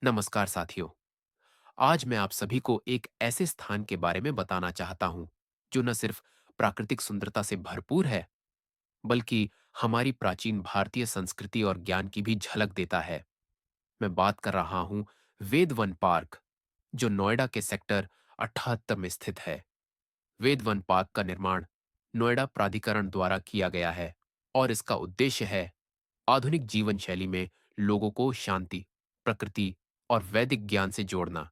नमस्कार साथियों। आज मैं आप सभी को एक ऐसे स्थान के बारे में बताना चाहता हूं जो न सिर्फ प्राकृतिक सुंदरता से भरपूर है, बल्कि हमारी प्राचीन भारतीय संस्कृति और ज्ञान की भी झलक देता है। मैं बात कर रहा हूं वेदवन पार्क, जो नोएडा के सेक्टर 78 में स्थित है। वेदवन पार्क का निर्माण नोएडा प्राधिकरण द्वारा किया गया है और इसका उद्देश्य है आधुनिक जीवन शैली में लोगों को शांति, प्रकृति और वैदिक ज्ञान से जोड़ना।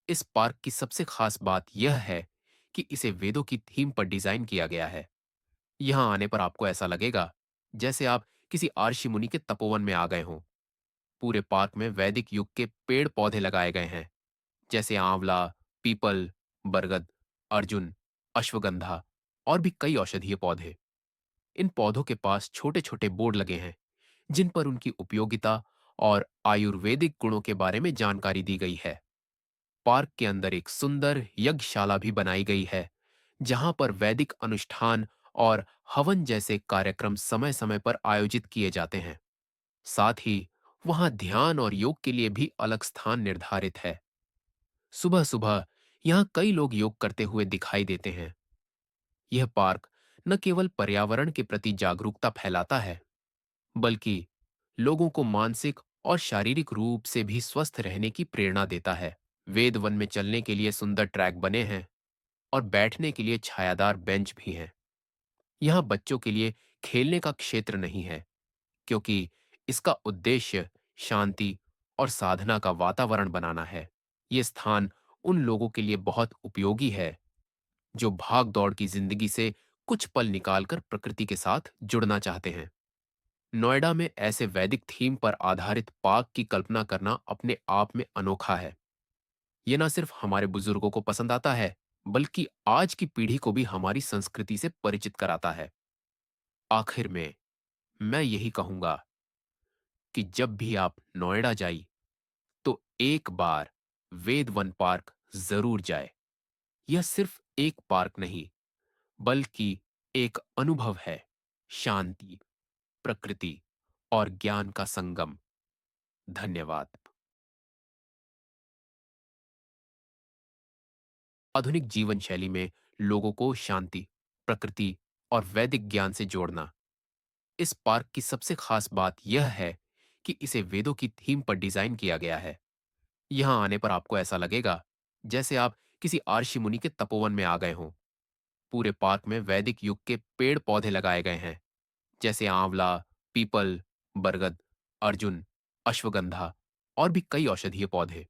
इस पार्क की सबसे खास बात यह है कि इसे वेदों की थीम पर डिजाइन किया गया है। यहां आने पर आपको ऐसा लगेगा जैसे आप किसी आर्षि मुनि के तपोवन में आ गए हों। पूरे पार्क में वैदिक युग के पेड़ पौधे लगाए गए हैं, जैसे आंवला, पीपल, बरगद, अर्जुन, अश्वगंधा और भी कई औषधीय पौधे। इन पौधों के पास छोटे छोटे बोर्ड लगे हैं जिन पर उनकी उपयोगिता और आयुर्वेदिक गुणों के बारे में जानकारी दी गई है। पार्क के अंदर एक सुंदर यज्ञशाला भी बनाई गई है, जहां पर वैदिक अनुष्ठान और हवन जैसे कार्यक्रम समय समय पर आयोजित किए जाते हैं। साथ ही वहां ध्यान और योग के लिए भी अलग स्थान निर्धारित है। सुबह सुबह यहाँ कई लोग योग करते हुए दिखाई देते हैं। यह पार्क न केवल पर्यावरण के प्रति जागरूकता फैलाता है, बल्कि लोगों को मानसिक और शारीरिक रूप से भी स्वस्थ रहने की प्रेरणा देता है। वेद वन में चलने के लिए सुंदर ट्रैक बने हैं और बैठने के लिए छायादार बेंच भी हैं। यहाँ बच्चों के लिए खेलने का क्षेत्र नहीं है, क्योंकि इसका उद्देश्य शांति और साधना का वातावरण बनाना है। ये स्थान उन लोगों के लिए बहुत उपयोगी है जो भाग दौड़ की जिंदगी से कुछ पल निकालकर प्रकृति के साथ जुड़ना चाहते हैं। नोएडा में ऐसे वैदिक थीम पर आधारित पार्क की कल्पना करना अपने आप में अनोखा है। ये न सिर्फ हमारे बुजुर्गों को पसंद आता है, बल्कि आज की पीढ़ी को भी हमारी संस्कृति से परिचित कराता है। आखिर में मैं यही कहूंगा कि जब भी आप नोएडा जाइए, तो एक बार वेद वन पार्क जरूर जाए। यह सिर्फ एक पार्क नहीं, बल्कि एक अनुभव है, शांति, प्रकृति और ज्ञान का संगम। धन्यवाद। आधुनिक जीवन शैली में लोगों को शांति, प्रकृति और वैदिक ज्ञान से जोड़ना। इस पार्क की सबसे खास बात यह है कि इसे वेदों की थीम पर डिजाइन किया गया है। यहां आने पर आपको ऐसा लगेगा जैसे आप किसी आर्षि मुनि के तपोवन में आ गए हों। पूरे पार्क में वैदिक युग के पेड़ पौधे लगाए गए हैं, जैसे आंवला, पीपल, बरगद, अर्जुन, अश्वगंधा और भी कई औषधीय पौधे।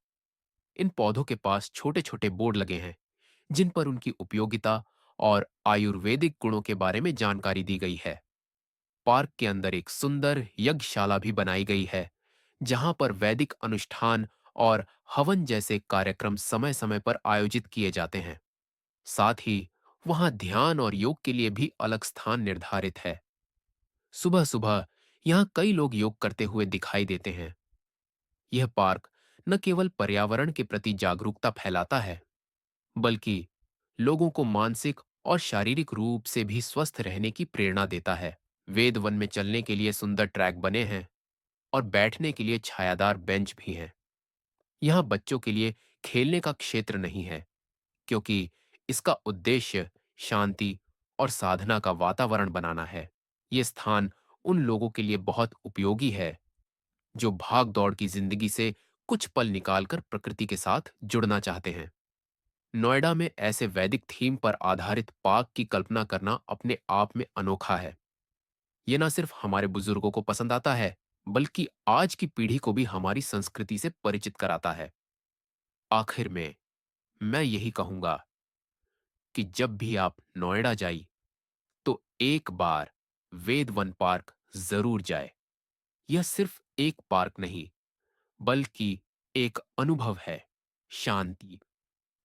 इन पौधों के पास छोटे छोटे बोर्ड लगे हैं जिन पर उनकी उपयोगिता और आयुर्वेदिक गुणों के बारे में जानकारी दी गई है। पार्क के अंदर एक सुंदर यज्ञशाला भी बनाई गई है, जहां पर वैदिक अनुष्ठान और हवन जैसे कार्यक्रम समय समय पर आयोजित किए जाते हैं। साथ ही वहां ध्यान और योग के लिए भी अलग स्थान निर्धारित है। सुबह सुबह यहाँ कई लोग योग करते हुए दिखाई देते हैं। यह पार्क न केवल पर्यावरण के प्रति जागरूकता फैलाता है, बल्कि लोगों को मानसिक और शारीरिक रूप से भी स्वस्थ रहने की प्रेरणा देता है। वेद वन में चलने के लिए सुंदर ट्रैक बने हैं और बैठने के लिए छायादार बेंच भी हैं। यहाँ बच्चों के लिए खेलने का क्षेत्र नहीं है, क्योंकि इसका उद्देश्य शांति और साधना का वातावरण बनाना है। ये स्थान उन लोगों के लिए बहुत उपयोगी है जो भाग दौड़ की जिंदगी से कुछ पल निकालकर प्रकृति के साथ जुड़ना चाहते हैं। नोएडा में ऐसे वैदिक थीम पर आधारित पार्क की कल्पना करना अपने आप में अनोखा है। ये न सिर्फ हमारे बुजुर्गों को पसंद आता है, बल्कि आज की पीढ़ी को भी हमारी संस्कृति से परिचित कराता है। आखिर में मैं यही कहूंगा कि जब भी आप नोएडा जाइए, तो एक बार वेद वन पार्क जरूर जाए। यह सिर्फ एक पार्क नहीं, बल्कि एक अनुभव है, शांति,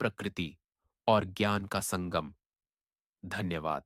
प्रकृति और ज्ञान का संगम। धन्यवाद।